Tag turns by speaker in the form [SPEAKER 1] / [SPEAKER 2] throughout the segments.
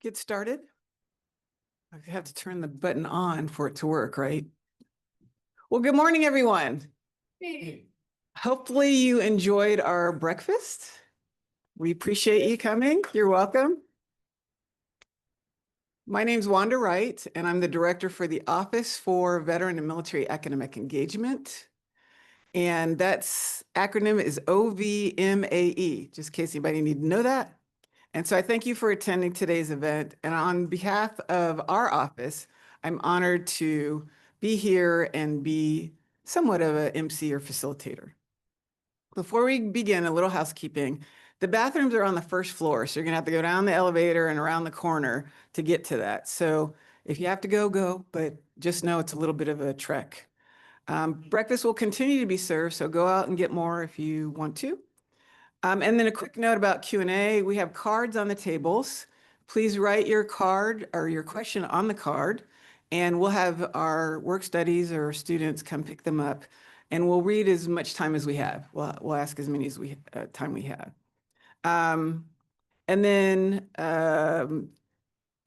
[SPEAKER 1] get started? I have to turn the button on for it to work, right? Well, good morning, everyone. Hopefully you enjoyed our breakfast. We appreciate you coming. You're welcome. My name's Wanda Wright, and I'm the director for the Office for Veteran and Military Academic Engagement. And that's acronym is OVMAE, just in case anybody need to know that. And so I thank you for attending today's event. And on behalf of our office, I'm honored to be here and be somewhat of an MC or facilitator. Before we begin, a little housekeeping. The bathrooms are on the first floor, so you're gonna have to go down the elevator and around the corner to get to that. So if you have to go, go, but just know it's a little bit of a trek. Breakfast will continue to be served, so go out and get more if you want to. And then a quick note about Q&A. We have cards on the tables. Please write your card or your question on the card, and we'll have our work studies or students come pick them up, and we'll read as much time as we have. We'll ask as many as time we have. And then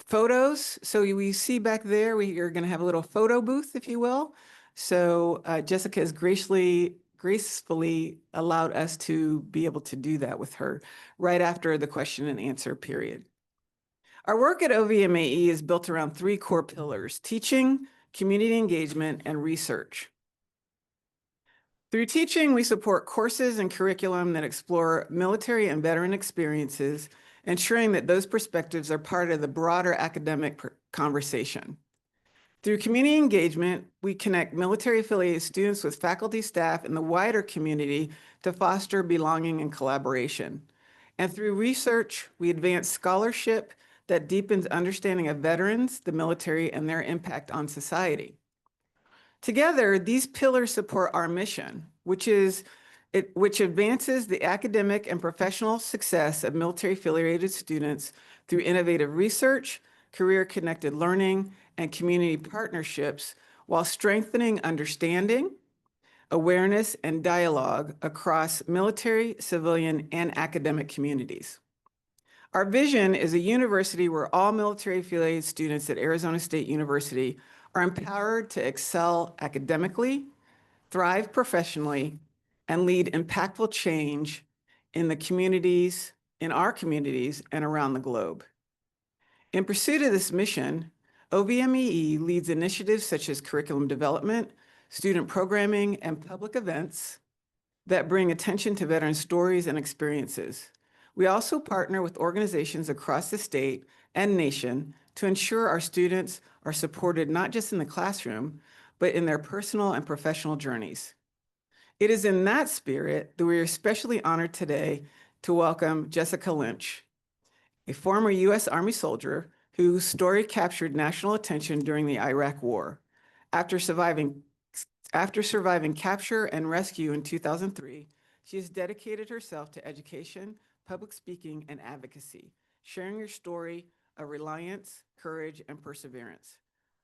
[SPEAKER 1] photos. So we see back there, we are going to have a little photo booth, if you will. So Jessica has gracefully allowed us to be able to do that with her right after the question and answer period. Our work at OVMAE is built around three core pillars: teaching, community engagement, and research. Through teaching, we support courses and curriculum that explore military and veteran experiences, ensuring that those perspectives are part of the broader academic conversation. Through community engagement, we connect military-affiliated students with faculty, staff, and the wider community to foster belonging and collaboration. And through research, we advance scholarship that deepens understanding of veterans, the military, and their impact on society. Together, these pillars support our mission, which advances the academic and professional success of military-affiliated students through innovative research, career-connected learning, and community partnerships, while strengthening understanding, awareness, and dialogue across military, civilian, and academic communities. Our vision is a university where all military-affiliated students at Arizona State University are empowered to excel academically, thrive professionally, and lead impactful change in the communities, in our communities, and around the globe. In pursuit of this mission, OVMAE leads initiatives such as curriculum development, student programming, and public events that bring attention to veteran stories and experiences. We also partner with organizations across the state and nation to ensure our students are supported not just in the classroom, but in their personal and professional journeys. It is in that spirit that we are especially honored today to welcome Jessica Lynch, a former U.S. Army soldier whose story captured national attention during the Iraq War. After surviving capture and rescue in 2003, she has dedicated herself to education, public speaking, and advocacy, sharing her story of reliance, courage, and perseverance.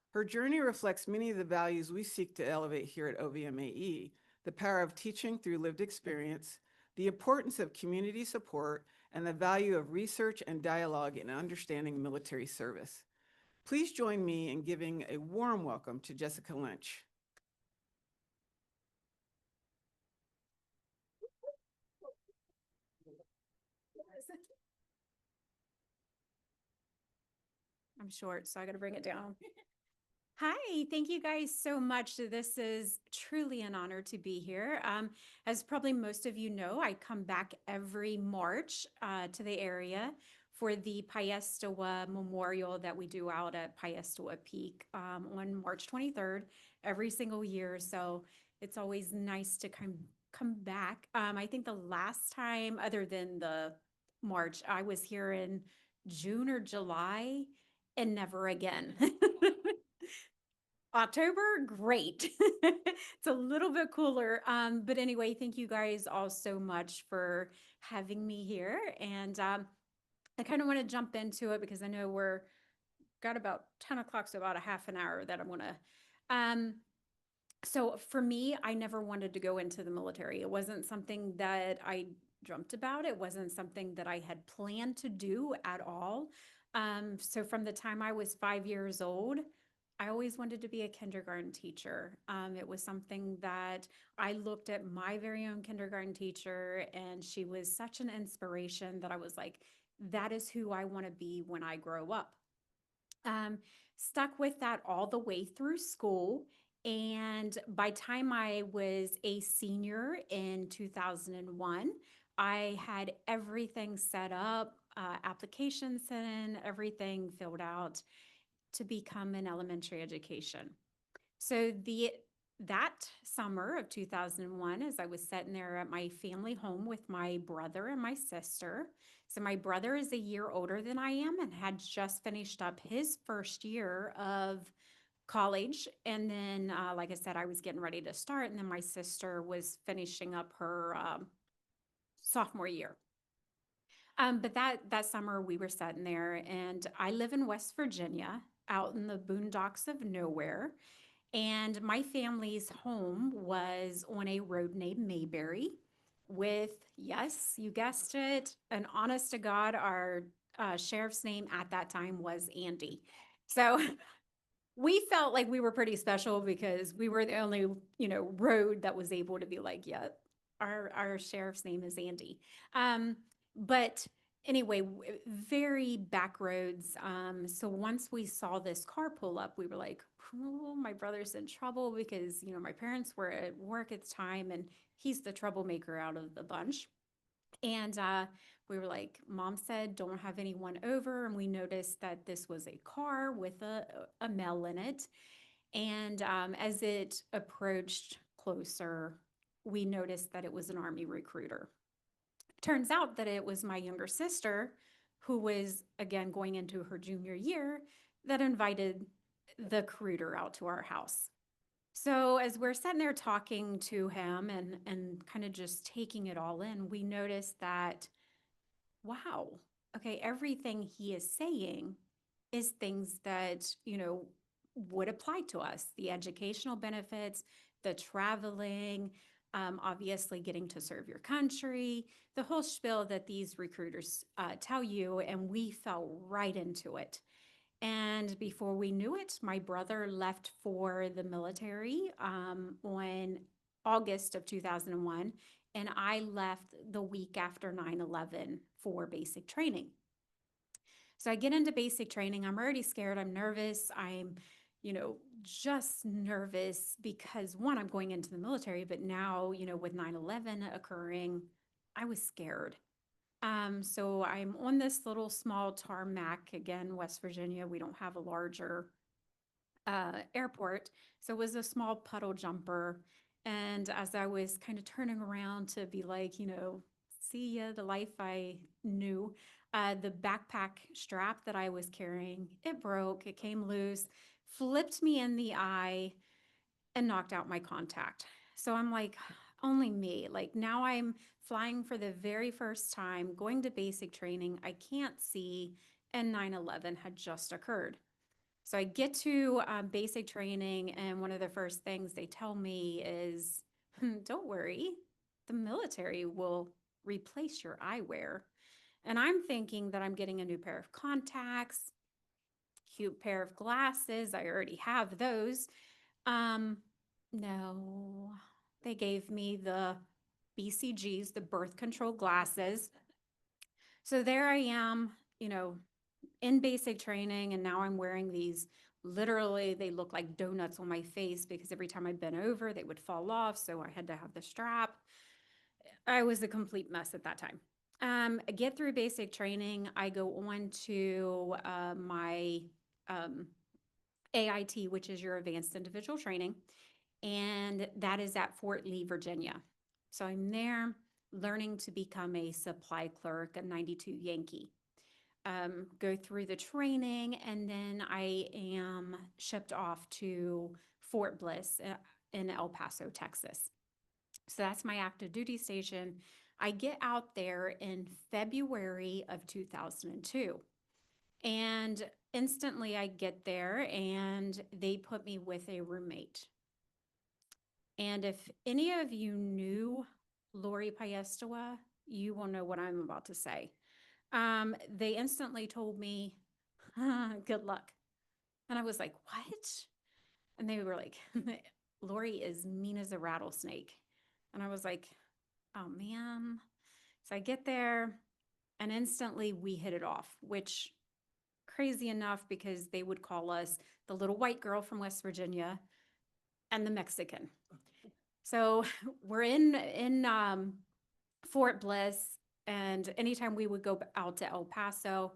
[SPEAKER 1] Her journey reflects many of the values we seek to elevate here at OVMAE: the power of teaching through lived experience, the importance of community support, and the value of research and dialogue in understanding military service. Please join me in giving a warm welcome to Jessica Lynch.
[SPEAKER 2] I'm short, so I got to bring it down. Hi, thank you guys so much. This is truly an honor to be here. As probably most of you know, I come back every March to the area for the Piestoa Memorial that we do out at Piestoa Peak on March 23rd every single year. So it's always nice to come back. I think the last time, other than the March, I was here in June or July, and never again. October, great. It's a little bit cooler. But anyway, thank you guys all so much for having me here. And I kind of want to jump into it because I know we're got about 10 o'clock, so about a half an hour that I'm going to. So for me, I never wanted to go into the military. It wasn't something that I dreamt about. It wasn't something that I had planned to do at all. So from the time I was 5 years old, I always wanted to be a kindergarten teacher. It was something that I looked at my very own kindergarten teacher, and she was such an inspiration that I was like, that is who I want to be when I grow up. Um, Stuck with that all the way through school. And by time I was a senior in 2001, I had everything set up, applications sent in, everything filled out to become an elementary education. So that summer of 2001, as I was sitting there at my family home with my brother and my sister. So my brother is a year older than I am and had just finished up his first year of college. And then, like I said, I was getting ready to start. And then my sister was finishing up her sophomore year. But that summer we were sitting there, and I live in West Virginia, out in the boondocks of nowhere. And my family's home was on a road named Mayberry with, yes, you guessed it, an honest to God, our sheriff's name at that time was Andy. So we felt like we were pretty special because we were the only, road that was able to be like, yeah, our sheriff's name is Andy. But anyway, very back roads. So once we saw this car pull up, we were like, oh, my brother's in trouble because, my parents were at work at the time and he's the troublemaker out of the bunch. And we were like, Mom said, don't have anyone over. And we noticed that this was a car with a male in it. And as it approached closer, we noticed that it was an Army recruiter. Turns out that it was my younger sister, who was, again, going into her junior year, that invited the recruiter out to our house. So as we're sitting there talking to him and kind of just taking it all in, we noticed that, wow, okay, everything he is saying is things that, would apply to us. The educational benefits, the traveling, obviously getting to serve your country, the whole spiel that these recruiters tell you, and we fell right into it. And before we knew it, my brother left for the military on August of 2001, and I left the week after 9/11 for basic training. So I get into basic training. I'm already scared. I'm nervous. I'm, just nervous because one, I'm going into the military, but now, with 9/11 occurring, I was scared. So I'm on this little small tarmac, again, West Virginia. We don't have a larger airport. So it was a small puddle jumper. And as I was kind of turning around to be like, see ya, the life I knew, the backpack strap that I was carrying, it broke, it came loose, flipped me in the eye, and knocked out my contact. So I'm like, only me. Like now I'm flying for the very first time, going to basic training. I can't see, and 9/11 had just occurred. So I get to basic training, and one of the first things they tell me is, don't worry, the military will replace your eyewear. And I'm thinking that I'm getting a new pair of contacts, cute pair of glasses. I already have those. Um, no, they gave me the BCGs, the birth control glasses. So there I am, in basic training, and now I'm wearing these. Literally, they look like donuts on my face because every time I bent over, they would fall off. So I had to have the strap. I was a complete mess at that time. I get through basic training. I go on to my AIT, which is your advanced individual training, and that is at Fort Lee, Virginia. So I'm there learning to become a supply clerk, a 92 Yankee. Go through the training, and then I am shipped off to Fort Bliss in El Paso, Texas. So that's my active duty station. I get out there in February of 2002. And instantly I get there and they put me with a roommate. And if any of you knew Lori Payestowa, you will know what I'm about to say. They instantly told me, Good luck. And I was like, what? And they were like, Lori is mean as a rattlesnake. And I was like, oh man. So I get there and instantly we hit it off, which crazy enough because they would call us the little white girl from West Virginia and the Mexican. So we're in Fort Bliss, and anytime we would go out to El Paso,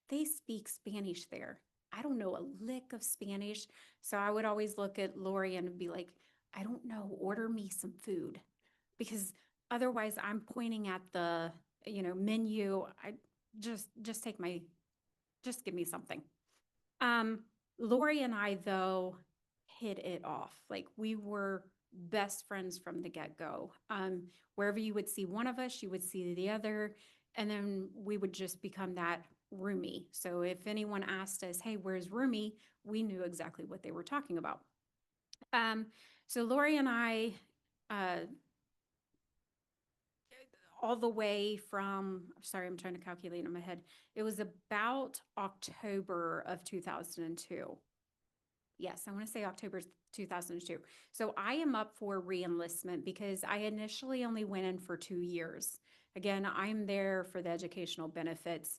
[SPEAKER 2] they speak Spanish there. I don't know a lick of Spanish, so I would always look at Lori and be like, I don't know, order me some food, because otherwise I'm pointing at the menu. I just take my just give me something. Um, Lori and I, though, hit it off. Like we were best friends from the get-go. Wherever you would see one of us, you would see the other, and then we would just become that roomie. So if anyone asked us, hey, where's roomie? We knew exactly what they were talking about. Um, so Lori and I, uh, all the way from, sorry, I'm trying to calculate in my head. It was about October of 2002. Yes, I want to say October 2002. So I am up for reenlistment because I initially only went in for 2 years. Again, I'm there for the educational benefits.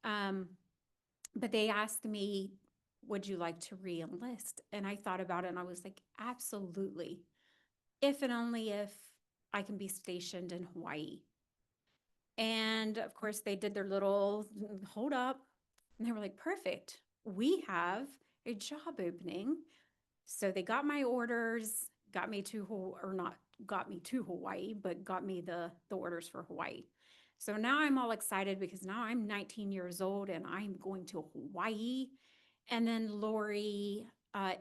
[SPEAKER 2] Um, but they asked me, would you like to reenlist? And I thought about it and I was like, absolutely. If and only if I can be stationed in Hawaii. And of course, they did their little hold up and they were like, perfect. We have a job opening. So they got my orders, got me to, or not got me to Hawaii, but got me the orders for Hawaii. So now I'm all excited because now I'm 19 years old and I'm going to Hawaii. And then Lori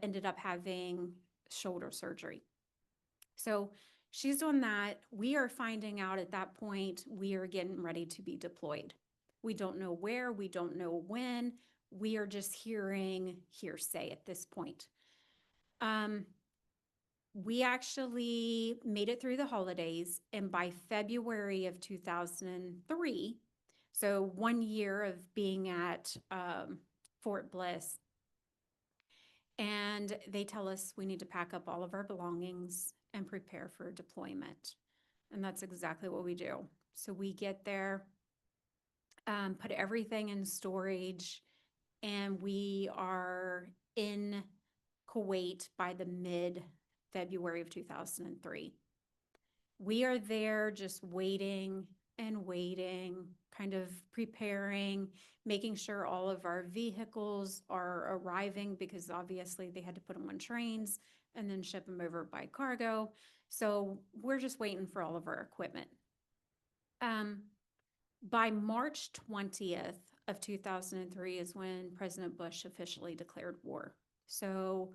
[SPEAKER 2] ended up having shoulder surgery. So she's doing that. We are finding out at that point, we are getting ready to be deployed. We don't know where, we don't know when. We are just hearing hearsay at this point. We actually made it through the holidays, and by February of 2003, so 1 year of being at Fort Bliss, and they tell us we need to pack up all of our belongings and prepare for deployment. And that's exactly what we do. So we get there, put everything in storage, and we are in Kuwait by the mid-February of 2003. We are there just waiting and waiting, kind of preparing, making sure all of our vehicles are arriving because obviously they had to put them on trains and then ship them over by cargo. So we're just waiting for all of our equipment. By March 20th of 2003 is when President Bush officially declared war. So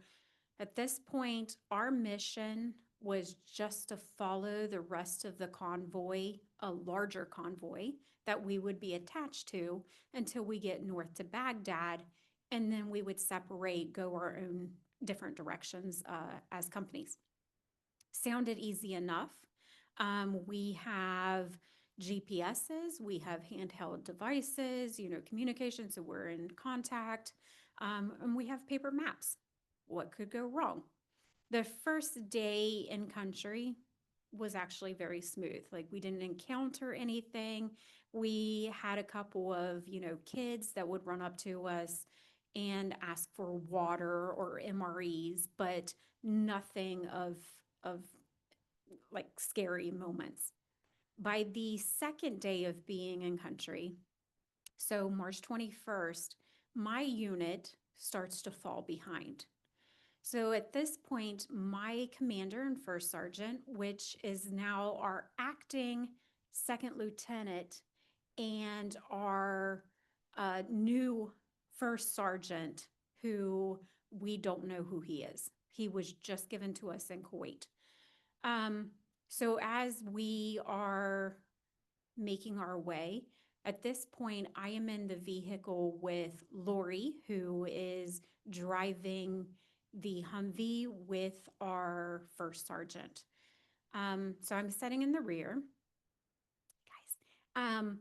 [SPEAKER 2] at this point, our mission was just to follow the rest of the convoy, a larger convoy that we would be attached to until we get north to Baghdad, and then we would separate, go our own different directions as companies. Sounded easy enough. We have GPSs, we have handheld devices, communication, so we're in contact, and we have paper maps. What could go wrong? The first day in country was actually very smooth. Like we didn't encounter anything. We had a couple of, kids that would run up to us and ask for water or MREs, but nothing of like scary moments. By the second day of being in country, so March 21st, my unit starts to fall behind. So at this point, my commander and first sergeant, which is now our acting second lieutenant, and our new first sergeant, who we don't know who he is. He was just given to us in Kuwait. So as we are making our way, at this point, I am in the vehicle with Lori, who is driving the Humvee with our first sergeant. So I'm sitting in the rear, guys.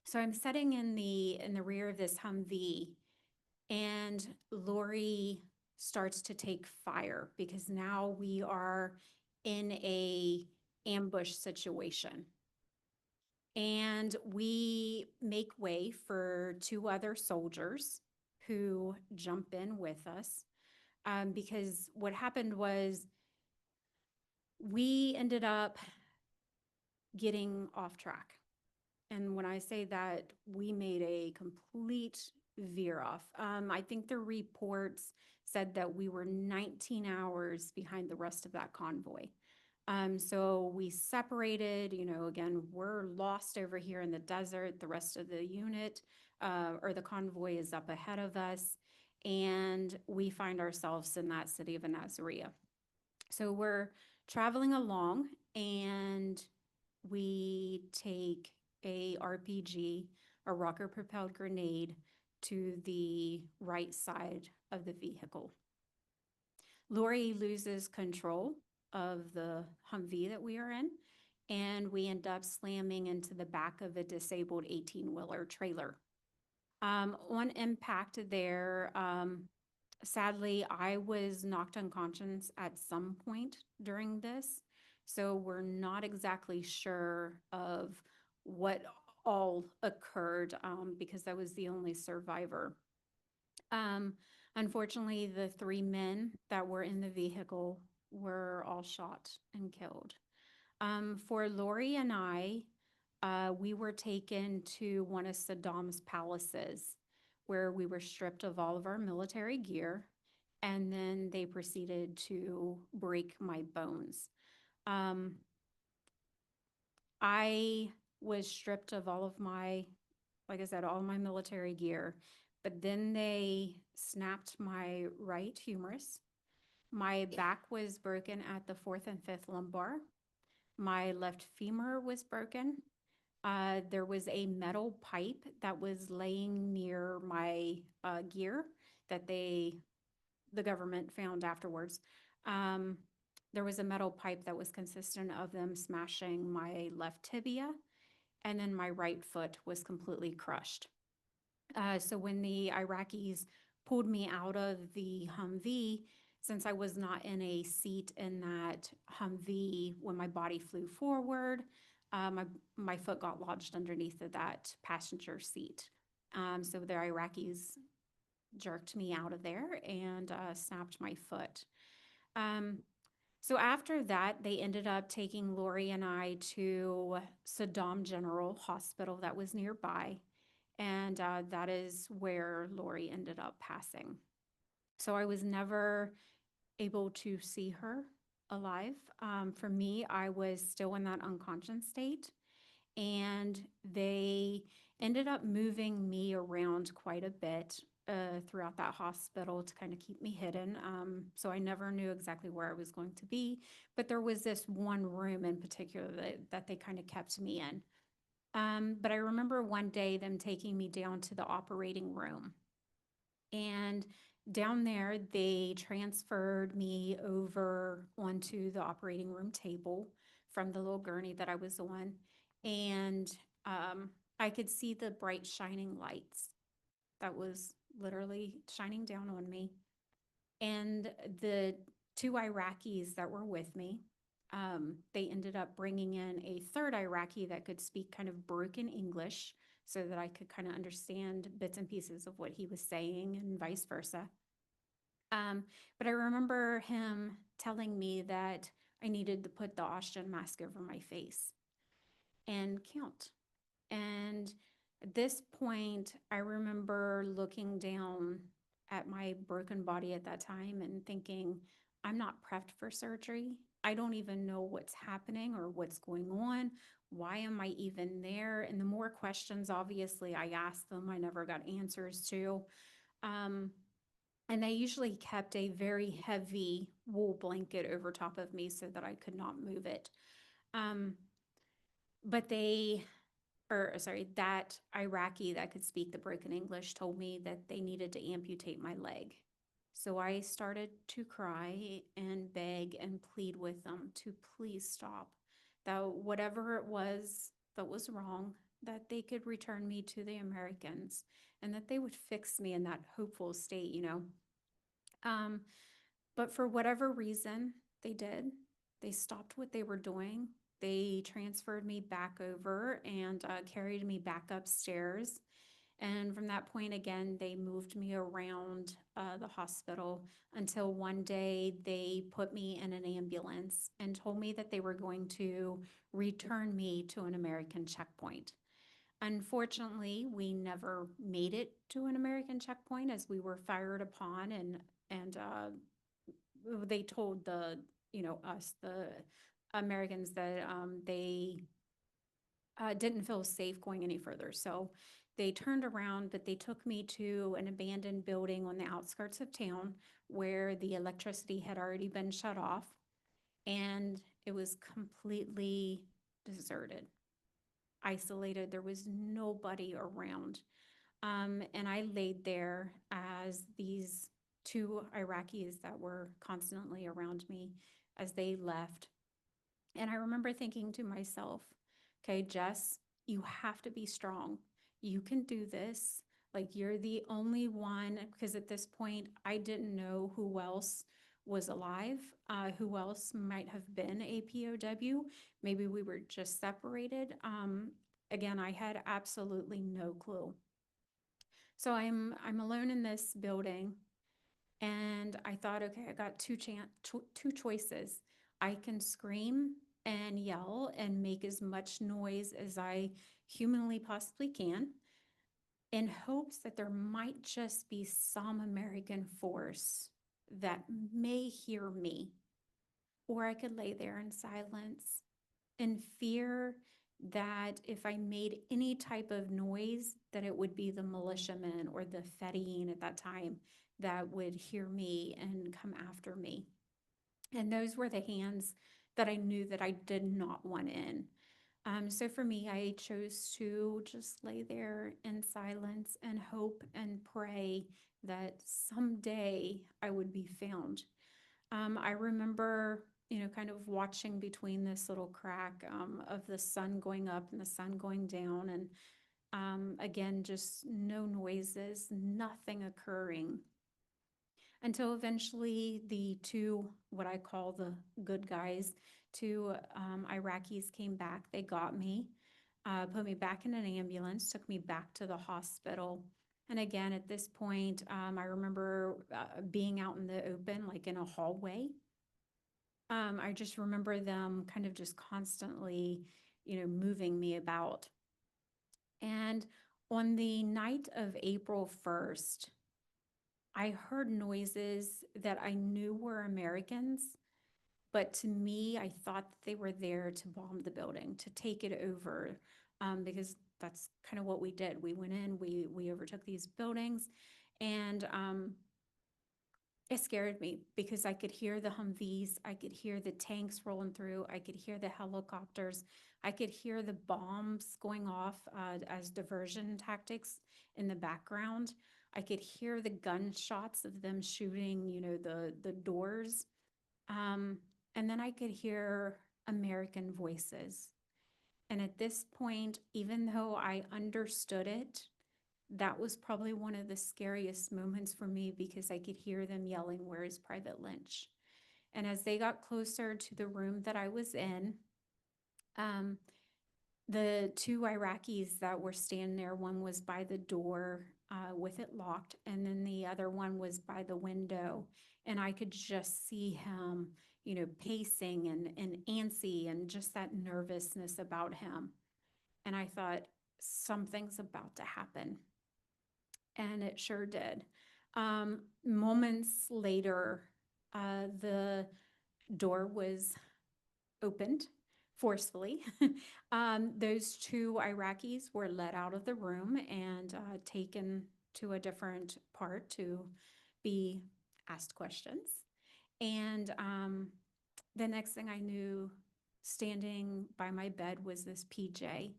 [SPEAKER 2] So I'm sitting in the rear of this Humvee, And Lori starts to take fire because now we are in a ambush situation. And we make way for two other soldiers who jump in with us. Because what happened was we ended up getting off track. And when I say that, we made a complete veer off. I think the reports said that we were 19 hours behind the rest of that convoy. So we separated, again, we're lost over here in the desert. The rest of the unit or the convoy is up ahead of us. And we find ourselves in that city of Nazareth. So we're traveling along and we take a RPG, a rocket propelled grenade, to the right side of the vehicle. Lori loses control of the Humvee that we are in, and we end up slamming into the back of a disabled 18-wheeler trailer. On impact there, sadly, I was knocked unconscious at some point during this, so we're not exactly sure of what all occurred because I was the only survivor. Um, Unfortunately, the three men that were in the vehicle were all shot and killed. For Lori and I, we were taken to one of Saddam's palaces where we were stripped of all of our military gear, and then they proceeded to break my bones. Um, I was stripped of all of my, like I said, all my military gear, but then they snapped my right humerus. My back was broken at the fourth and fifth lumbar. My left femur was broken. There was a metal pipe that was laying near my gear that the government found afterwards. Um, there was a metal pipe that was consistent of them smashing my left tibia, and then my right foot was completely crushed. So when the Iraqis pulled me out of the Humvee, since I was not in a seat in that Humvee when my body flew forward, my foot got lodged underneath of that passenger seat. So the Iraqis jerked me out of there and snapped my foot. Um, so after that, they ended up taking Lori and I to Saddam General Hospital that was nearby. And that is where Lori ended up passing. So I was never able to see her alive. For me, I was still in that unconscious state. And they ended up moving me around quite a bit throughout that hospital to kind of keep me hidden. So I never knew exactly where I was going to be. But there was this one room in particular that they kind of kept me in. But I remember one day them taking me down to the operating room. And down there, they transferred me over onto the operating room table from the little gurney that I was on. And I could see the bright shining lights that was literally shining down on me. And the two Iraqis that were with me, they ended up bringing in a third Iraqi that could speak kind of broken English so that I could kind of understand bits and pieces of what he was saying and vice versa. But I remember him telling me that I needed to put the oxygen mask over my face and count. And at this point, I remember looking down at my broken body at that time and thinking, I'm not prepped for surgery. I don't even know what's happening or what's going on. Why am I even there? And the more questions, obviously, I asked them, I never got answers to. And they usually kept a very heavy wool blanket over top of me so that I could not move it. But that Iraqi that could speak the broken English told me that they needed to amputate my leg. So I started to cry and beg and plead with them to please stop. That whatever it was that was wrong, that they could return me to the Americans. and that they would fix me in that hopeful state, you know. Um, but for whatever reason, they did. They stopped what they were doing. They transferred me back over and carried me back upstairs. And from that point, again, they moved me around the hospital until one day they put me in an ambulance and told me that they were going to return me to an American checkpoint. Unfortunately, we never made it to an American checkpoint as we were fired upon, and they told us, the Americans, that they didn't feel safe going any further. So they turned around, but they took me to an abandoned building on the outskirts of town where the electricity had already been shut off, and it was completely deserted, isolated. There was nobody around. And I laid there as these two Iraqis that were constantly around me as they left. And I remember thinking to myself, okay, Jess, you have to be strong. You can do this. Like, you're the only one, because at this point, I didn't know who else was alive, who else might have been a POW. Maybe we were just separated. Again, I had absolutely no clue. So I'm alone in this building, and I thought, okay, I got two choices. I can scream and yell and make as much noise as I humanly possibly can, in hopes that there might just be some American force that may hear me. Or I could lay there in silence in fear that if I made any type of noise, that it would be the militiamen or the Fedayeen at that time that would hear me and come after me. And those were the hands that I knew that I did not want in. So for me, I chose to just lay there in silence and hope and pray that someday I would be found. I remember, kind of watching between this little crack of the sun going up and the sun going down. And again, just no noises, nothing occurring until eventually the two, what I call the good guys, two Iraqis came back. They got me, put me back in an ambulance, took me back to the hospital. And again, at this point, I remember being out in the open, like in a hallway. I just remember them kind of just constantly, moving me about. And on the night of April 1st, I heard noises that I knew were Americans, but to me, I thought that they were there to bomb the building, to take it over, because that's kind of what we did. We went in, we overtook these buildings, and it scared me because I could hear the Humvees, I could hear the tanks rolling through, I could hear the helicopters, I could hear the bombs going off as diversion tactics in the background. I could hear the gunshots of them shooting, the doors. Um, and then I could hear American voices. And at this point, even though I understood it, that was probably one of the scariest moments for me because I could hear them yelling, "Where is Private Lynch?" And as they got closer to the room that I was in, um, the two Iraqis that were standing there, one was by the door with it locked, and then the other one was by the window. And I could just see him, pacing and antsy and just that nervousness about him. And I thought, something's about to happen. And it sure did. Moments later, the door was opened forcefully. Those two Iraqis were led out of the room and taken to a different part to be asked questions. And the next thing I knew, standing by my bed was this PJ.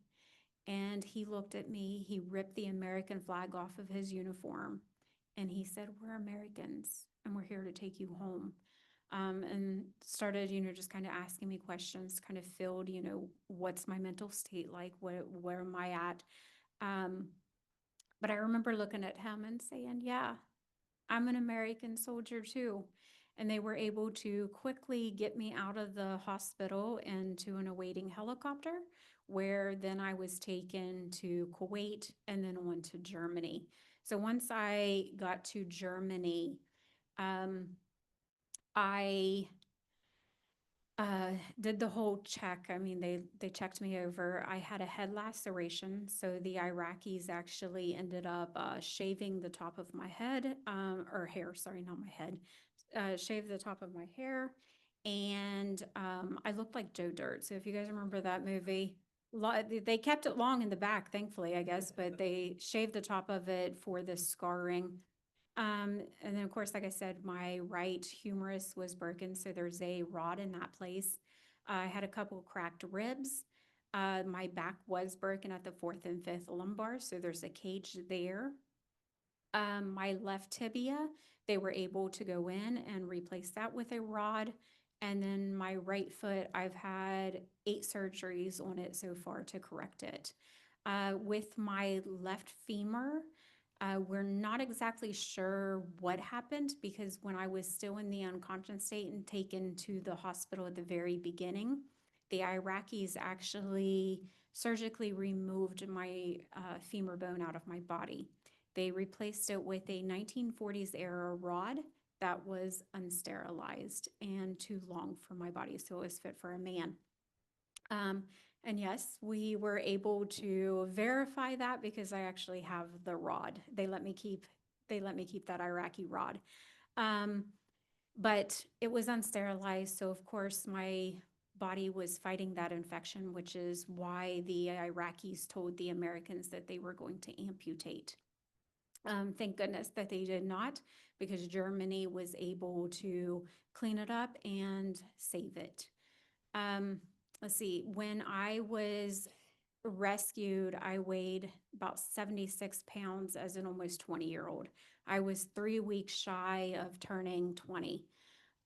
[SPEAKER 2] And he looked at me, he ripped the American flag off of his uniform, and he said, "We're Americans, and we're here to take you home." And started, just kind of asking me questions, kind of filled, what's my mental state like? Where am I at? Um, But I remember looking at him and saying, yeah, I'm an American soldier too. And they were able to quickly get me out of the hospital into an awaiting helicopter, where then I was taken to Kuwait and then on to Germany. So once I got to Germany, um, I uh, did the whole check. I mean, they checked me over. I had a head laceration, so the Iraqis actually ended up shaving the top of my head, or hair. Sorry, not my head. Shaved the top of my hair, and I looked like Joe Dirt. So if you guys remember that movie, they kept it long in the back, thankfully, I guess, but they shaved the top of it for the scarring. And then of course, like I said, my right humerus was broken, so there's a rod in that place. I had a couple cracked ribs. My back was broken at the fourth and fifth lumbar, so there's a cage there. My left tibia, they were able to go in and replace that with a rod. And then my right foot, I've had 8 surgeries on it so far to correct it. With my left femur, we're not exactly sure what happened, because when I was still in the unconscious state and taken to the hospital at the very beginning, the Iraqis actually surgically removed my femur bone out of my body. They replaced it with a 1940s era rod that was unsterilized and too long for my body, so it was fit for a man. Um, and yes, we were able to verify that because I actually have the rod. They let me keep that Iraqi rod. Um, but it was unsterilized, so of course my body was fighting that infection, which is why the Iraqis told the Americans that they were going to amputate. Thank goodness that they did not, because Germany was able to clean it up and save it. Um, let's see, when I was rescued, I weighed about 76 pounds as an almost 20-year-old. I was 3 weeks shy of turning 20.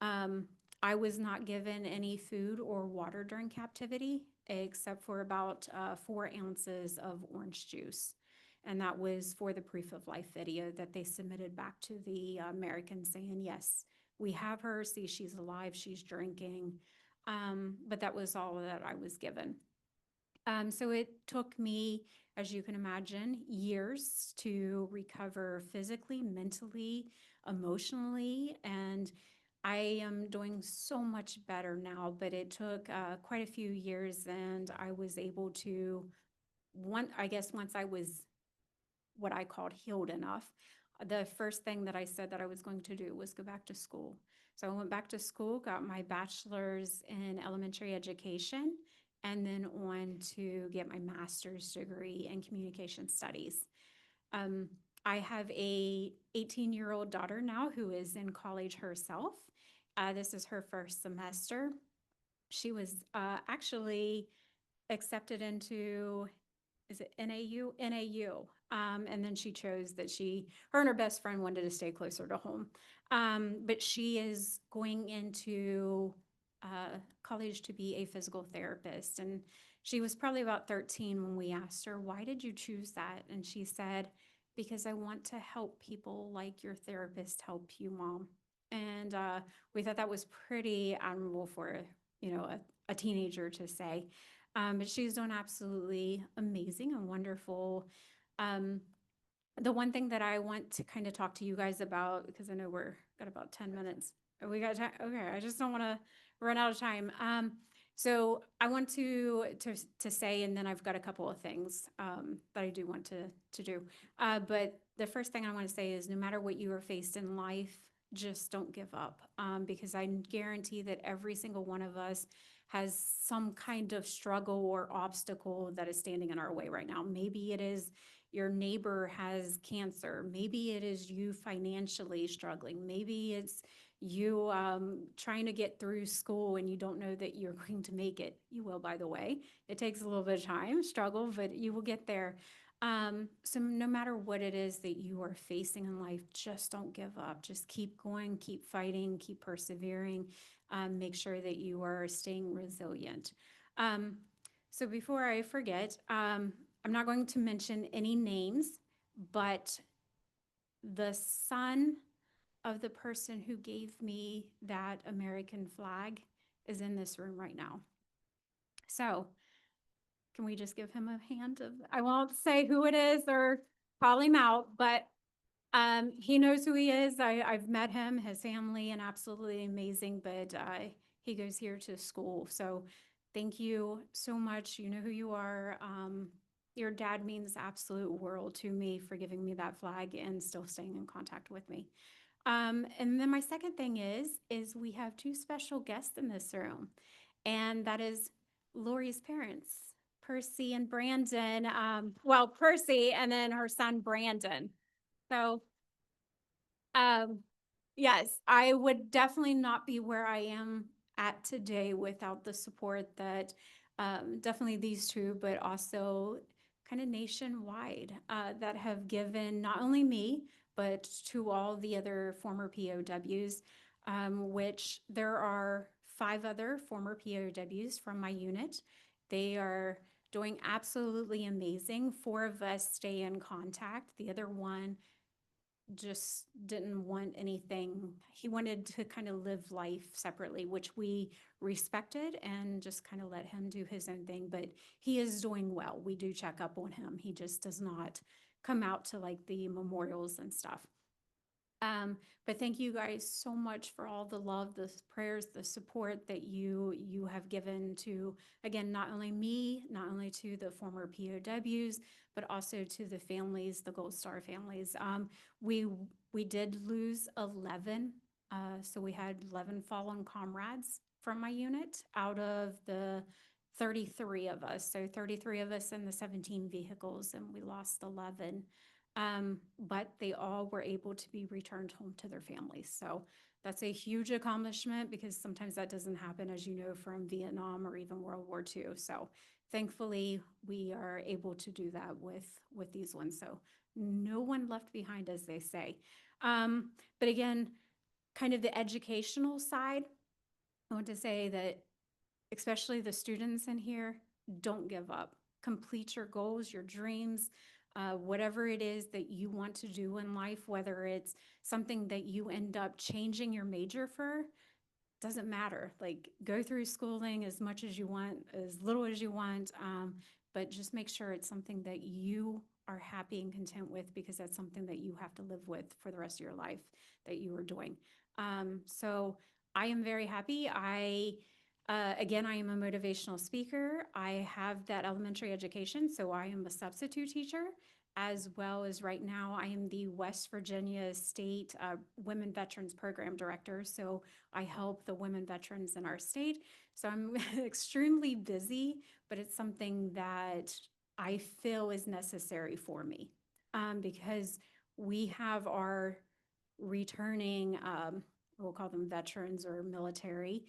[SPEAKER 2] Um, I was not given any food or water during captivity, except for about 4 ounces of orange juice. And that was for the proof of life video that they submitted back to the Americans, saying, yes, we have her. See, she's alive, she's drinking. But that was all that I was given. So it took me, as you can imagine, years to recover physically, mentally, emotionally, and I am doing so much better now, but it took quite a few years, and I was able to, I guess once I was what I called healed enough, the first thing that I said that I was going to do was go back to school. So I went back to school, got my bachelor's in elementary education, and then on to get my master's degree in communication studies. Um, I have a 18-year-old daughter now who is in college herself. This is her first semester. She was actually accepted into, is it NAU? NAU. And then she chose that her and her best friend wanted to stay closer to home. But she is going into college to be a physical therapist. And she was probably about 13 when we asked her, why did you choose that? And she said, because I want to help people like your therapist helped you, Mom. And we thought that was pretty admirable for, a teenager to say. But she's doing absolutely amazing and wonderful. Um, the one thing that I want to kind of talk to you guys about, because I know we're got about 10 minutes. We got time. Okay, I just don't want to run out of time. So I want to say, and then I've got a couple of things that I do want to do. But the first thing I want to say is, no matter what you are faced in life, just don't give up, because I guarantee that every single one of us has some kind of struggle or obstacle that is standing in our way right now. Maybe it is your neighbor has cancer. Maybe it is you financially struggling. Maybe it's you trying to get through school and you don't know that you're going to make it. You will, by the way. It takes a little bit of time, struggle, but you will get there. So no matter what it is that you are facing in life, just don't give up. Just keep going, keep fighting, keep persevering. Make sure that you are staying resilient. So before I forget, I'm not going to mention any names, but the son of the person who gave me that American flag is in this room right now. So can we just give him a hand of, I won't say who it is or call him out, but he knows who he is. I've met him, his family, and absolutely amazing, but he goes here to school. So thank you so much. You know who you are. Your dad means the absolute world to me for giving me that flag and still staying in contact with me. And then my second thing is we have two special guests in this room, and that is Lori's parents, Percy and Brandon. Well, Percy and then her son Brandon. So, um, yes, I would definitely not be where I am at today without the support that definitely these two, but also kind of nationwide that have given not only me, but to all the other former POWs, which there are 5 other former POWs from my unit. They are doing absolutely amazing. 4 of us stay in contact. The other one just didn't want anything. He wanted to kind of live life separately, which we respected and just kind of let him do his own thing. But he is doing well. We do check up on him. He just does not come out to like the memorials and stuff. But thank you guys so much for all the love, the prayers, the support that you have given to, again, not only me, not only to the former POWs, but also to the families, the Gold Star families. We we did lose 11, so we had 11 fallen comrades from my unit out of the 33 of us. So 33 of us in the 17 vehicles, and we lost 11. But they all were able to be returned home to their families. So that's a huge accomplishment because sometimes that doesn't happen, as you know, from Vietnam or even World War II. So thankfully, we are able to do that with these ones. So no one left behind, as they say. But again, kind of the educational side, I want to say that especially the students in here, don't give up. Complete your goals, your dreams, whatever it is that you want to do in life, whether it's something that you end up changing your major for, doesn't matter. Like, go through schooling as much as you want, as little as you want, but just make sure it's something that you are happy and content with, because that's something that you have to live with for the rest of your life that you are doing. So I am very happy. Again, I am a motivational speaker. I have that elementary education, so I am a substitute teacher, as well as right now I am the West Virginia State Women Veterans Program Director. So I help the women veterans in our state. So I'm extremely busy, but it's something that I feel is necessary for me, because we have our returning, we'll call them veterans or military,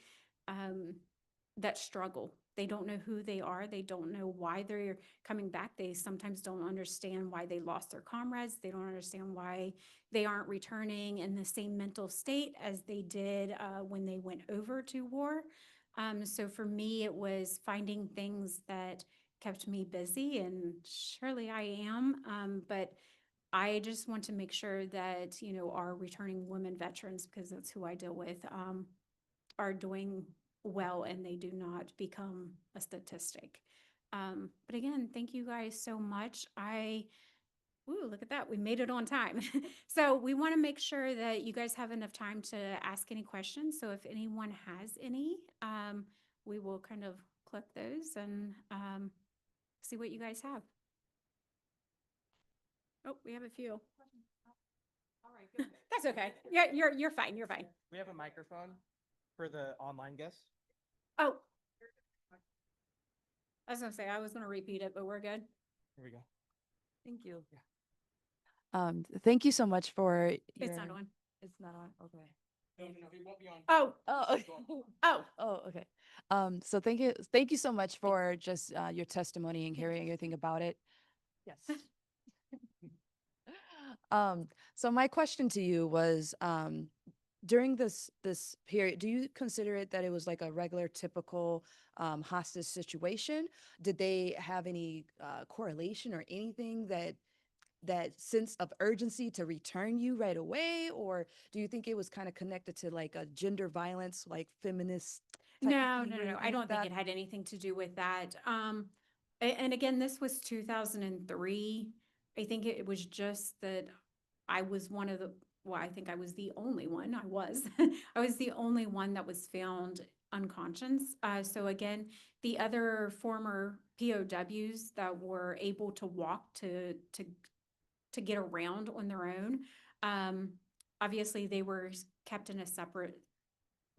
[SPEAKER 2] that struggle. They don't know who they are. They don't know why they're coming back. They sometimes don't understand why they lost their comrades. They don't understand why they aren't returning in the same mental state as they did when they went over to war. So for me, it was finding things that kept me busy, and surely I am. But I just want to make sure that, you know, our returning women veterans, because that's who I deal with, are doing well and they do not become a statistic. But again, thank you guys so much. Ooh, look at that. We made it on time. So we want to make sure that you guys have enough time to ask any questions. So if anyone has any, we will kind of click those and see what you guys have. Oh, we have a few.
[SPEAKER 3] All right, good.
[SPEAKER 2] That's okay. Yeah, you're fine. You're fine.
[SPEAKER 3] We have a microphone for the online guests.
[SPEAKER 2] Oh, I was gonna say I was gonna repeat it, but we're good.
[SPEAKER 3] Here we go.
[SPEAKER 4] Thank you.
[SPEAKER 3] Yeah.
[SPEAKER 4] Thank you so much for your.
[SPEAKER 2] It's not on.
[SPEAKER 4] It's not on. Okay.
[SPEAKER 3] No, he won't be on.
[SPEAKER 2] Oh,
[SPEAKER 4] Oh, okay.
[SPEAKER 2] oh,
[SPEAKER 4] Oh, okay. So thank you so much for just your testimony and hearing everything about it. Yes. So my question to you was, during this period, do you consider it that it was like a regular, typical hostage situation? Did they have any correlation or anything that that sense of urgency to return you right away, or do you think it was kind of connected to like a gender violence, like feminist type of
[SPEAKER 2] No,
[SPEAKER 4] thing
[SPEAKER 2] no,
[SPEAKER 4] or
[SPEAKER 2] no, no. I
[SPEAKER 4] anything like
[SPEAKER 2] don't think
[SPEAKER 4] that?
[SPEAKER 2] it had anything to do with that. And again, this was 2003. I think it was just that I was one of the, well, I think I was the only one. I was, I was the only one that was found unconscious. So again, the other former POWs that were able to walk to get around on their own, um, obviously they were kept in a separate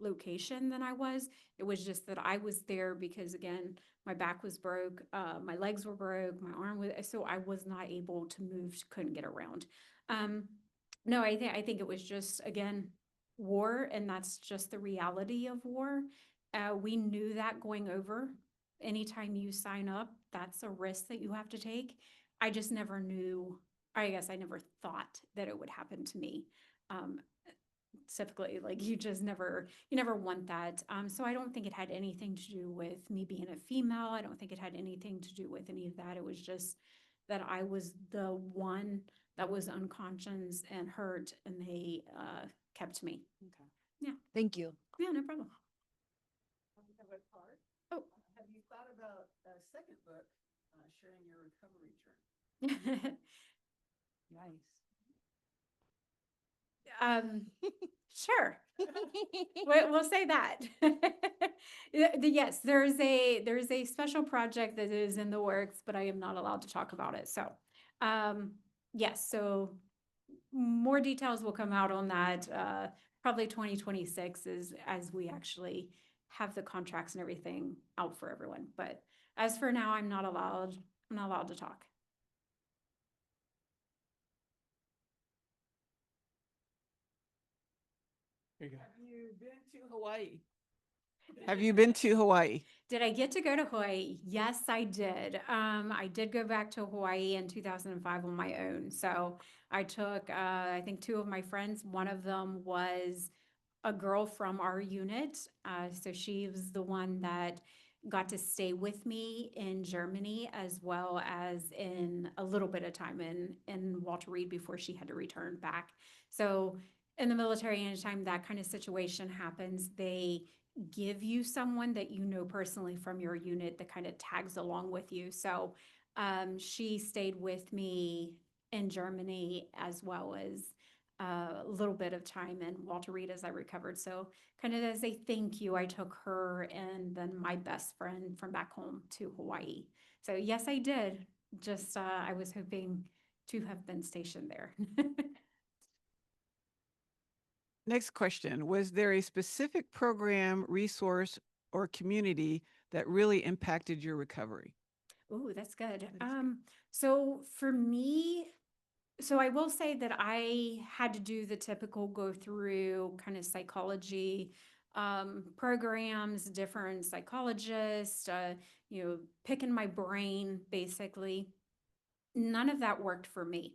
[SPEAKER 2] location than I was. It was just that I was there because again, my back was broke, my legs were broke, my arm was, so I was not able to move, couldn't get around. Um, no, I think it was just again, war, and that's just the reality of war. We knew that going over. Anytime you sign up, that's a risk that you have to take. I just never knew, I guess I never thought that it would happen to me. Um, Specifically, like you never want that. So I don't think it had anything to do with me being a female. I don't think it had anything to do with any of that. It was just that I was the one that was unconscious and hurt, and they kept me.
[SPEAKER 4] Okay.
[SPEAKER 2] Yeah.
[SPEAKER 4] Thank you.
[SPEAKER 2] Yeah, no problem. Oh.
[SPEAKER 1] Have you thought about a second book, sharing your recovery journey?
[SPEAKER 4] Nice.
[SPEAKER 2] Sure. We'll say that. Yes, there's a special project that is in the works, but I am not allowed to talk about it. So, yes, so more details will come out on that, probably 2026 is as we actually have the contracts and everything out for everyone. But as for now, I'm not allowed to talk.
[SPEAKER 3] Here you go.
[SPEAKER 1] Have you been to Hawaii? Have you been to Hawaii?
[SPEAKER 2] Did I get to go to Hawaii? Yes, I did. I did go back to Hawaii in 2005 on my own. So I took, I think two of my friends. One of them was a girl from our unit. So she was the one that got to stay with me in Germany, as well as in a little bit of time in Walter Reed before she had to return back. So in the military, anytime that kind of situation happens, they give you someone that you know personally from your unit that kind of tags along with you. So she stayed with me in Germany, as well as a little bit of time in Walter Reed as I recovered. So kind of as a thank you, I took her and then my best friend from back home to Hawaii. So yes, I did. Just I was hoping to have been stationed there.
[SPEAKER 1] Next question. Was there a specific program, resource, or community that really impacted your recovery?
[SPEAKER 2] Ooh, that's good. So for me, so I will say that I had to do the typical go through kind of psychology programs, different psychologists, picking my brain basically. None of that worked for me.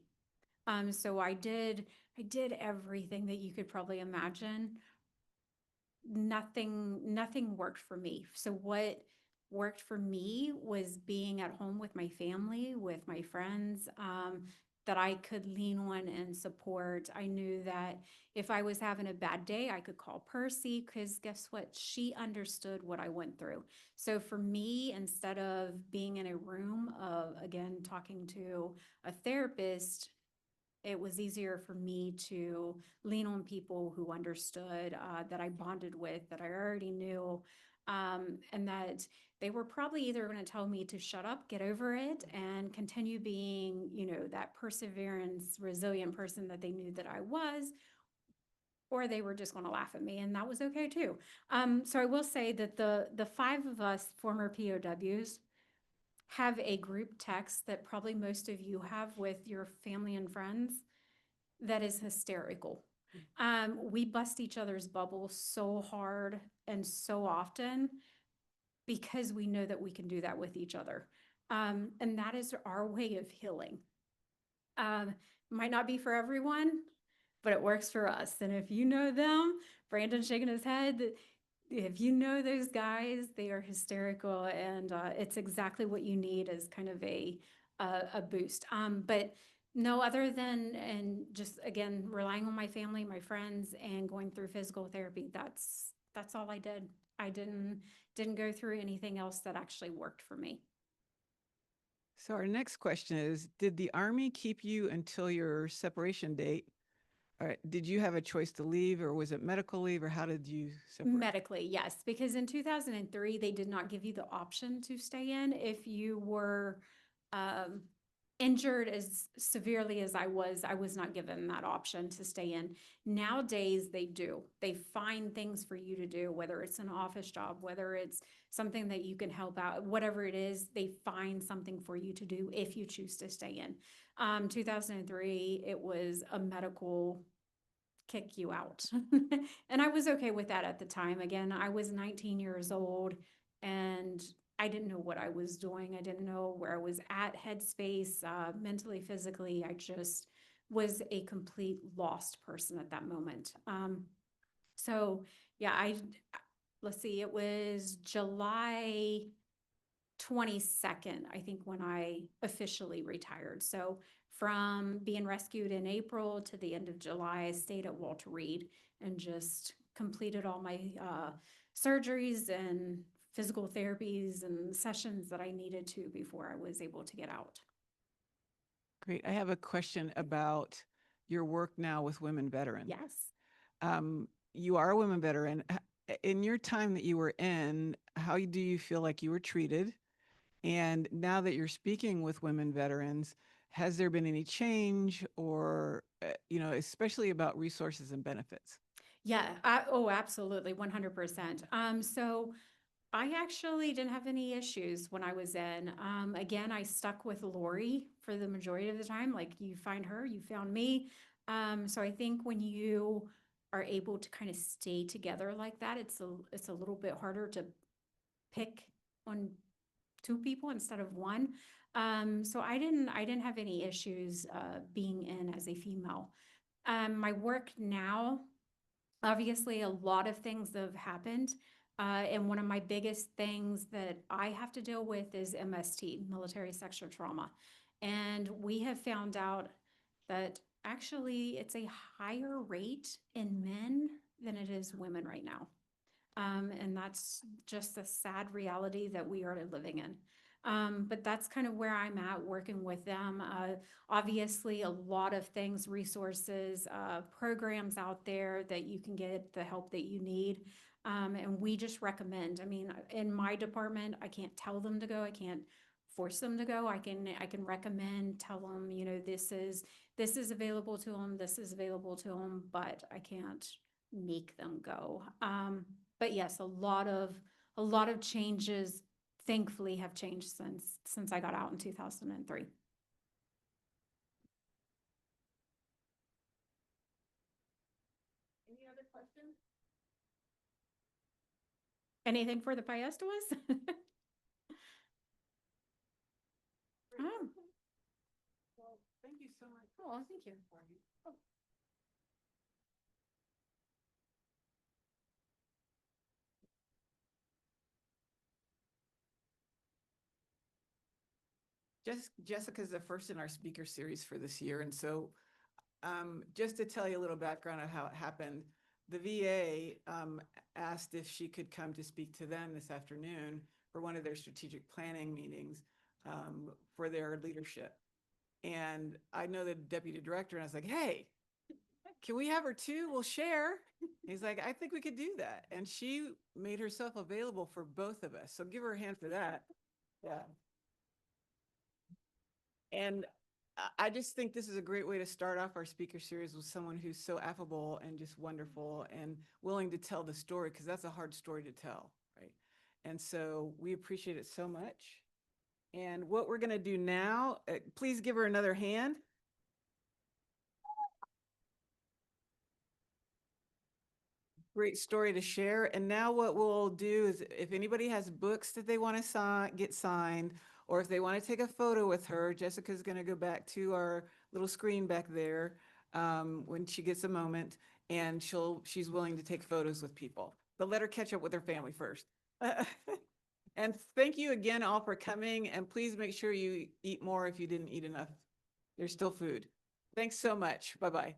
[SPEAKER 2] So I did everything that you could probably imagine. Nothing worked for me. So what worked for me was being at home with my family, with my friends, that I could lean on and support. I knew that if I was having a bad day, I could call Percy, because guess what? She understood what I went through. So for me, instead of being in a room of, again, talking to a therapist, it was easier for me to lean on people who understood, that I bonded with, that I already knew, and that they were probably either going to tell me to shut up, get over it, and continue being, that perseverance, resilient person that they knew that I was, or they were just going to laugh at me, and that was okay too. So I will say that the five of us former POWs have a group text that probably most of you have with your family and friends that is hysterical. We bust each other's bubbles so hard and so often because we know that we can do that with each other. And that is our way of healing. Might not be for everyone, but it works for us. And if you know them, Brandon's shaking his head, if you know those guys, they are hysterical, and it's exactly what you need as kind of a boost. But No, other than, and just again, relying on my family, my friends, and going through physical therapy. That's all I did. I didn't go through anything else that actually worked for me.
[SPEAKER 1] So our next question is, did the Army keep you until your separation date? Or did you have a choice to leave, or was it medical leave, or how did you separate?
[SPEAKER 2] Medically, yes, because in 2003, they did not give you the option to stay in if you were um, injured as severely as I was not given that option to stay in. Nowadays, they do. They find things for you to do, whether it's an office job, whether it's something that you can help out, whatever it is, they find something for you to do if you choose to stay in. 2003, it was a medical kick you out. And I was okay with that at the time. Again, I was 19 years old and I didn't know what I was doing. I didn't know where I was at headspace, mentally, physically. I just was a complete lost person at that moment. So yeah, let's see, it was July 22nd, I think, when I officially retired. So from being rescued in April to the end of July, I stayed at Walter Reed and just completed all my surgeries and physical therapies and sessions that I needed to before I was able to get out.
[SPEAKER 1] Great. I have a question about your work now with women veterans.
[SPEAKER 2] Yes.
[SPEAKER 1] You are a women veteran. In your time that you were in, how do you feel like you were treated? And now that you're speaking with women veterans, has there been any change, or, especially about resources and benefits?
[SPEAKER 2] Yeah. Oh, absolutely. 100%. So I actually didn't have any issues when I was in. Again, I stuck with Lori for the majority of the time. Like, you find her, you found me. So I think when you are able to kind of stay together like that, it's a little bit harder to pick on two people instead of one. So I didn't have any issues being in as a female. My work now, obviously, a lot of things have happened. And one of my biggest things that I have to deal with is MST, military sexual trauma. And we have found out that actually it's a higher rate in men than it is women right now. And that's just a sad reality that we are living in. But that's kind of where I'm at working with them. Obviously, a lot of things, resources, programs out there that you can get the help that you need. And we just recommend. I mean, in my department, I can't tell them to go. I can't force them to go. I can recommend, tell them, this is available to them. This is available to them, but I can't make them go. But yes, a lot of changes, thankfully, have changed since I got out in 2003.
[SPEAKER 1] Any other questions?
[SPEAKER 2] Anything for the Paestas? Oh,
[SPEAKER 1] Well, thank you so much.
[SPEAKER 2] oh, thank you.
[SPEAKER 1] Jessica's the first in our speaker series for this year. And so just to tell you a little background of how it happened, the VA asked if she could come to speak to them this afternoon for one of their strategic planning meetings for their leadership. And I know the deputy director, and I was like, hey, can we have her too? We'll share. He's like, I think we could do that. And she made herself available for both of us. So give her a hand for that. Yeah. And I just think this is a great way to start off our speaker series with someone who's so affable and just wonderful and willing to tell the story, because that's a hard story to tell, right? And so we appreciate it so much. And what we're going to do now, please give her another hand. Great story to share. And now what we'll do is, if anybody has books that they want to get signed, or if they want to take a photo with her, Jessica's going to go back to our little screen back there when she gets a moment, and she's willing to take photos with people. But let her catch up with her family first. And thank you again all for coming. And please make sure you eat more if you didn't eat enough There's still food. Thanks so much. Bye-bye.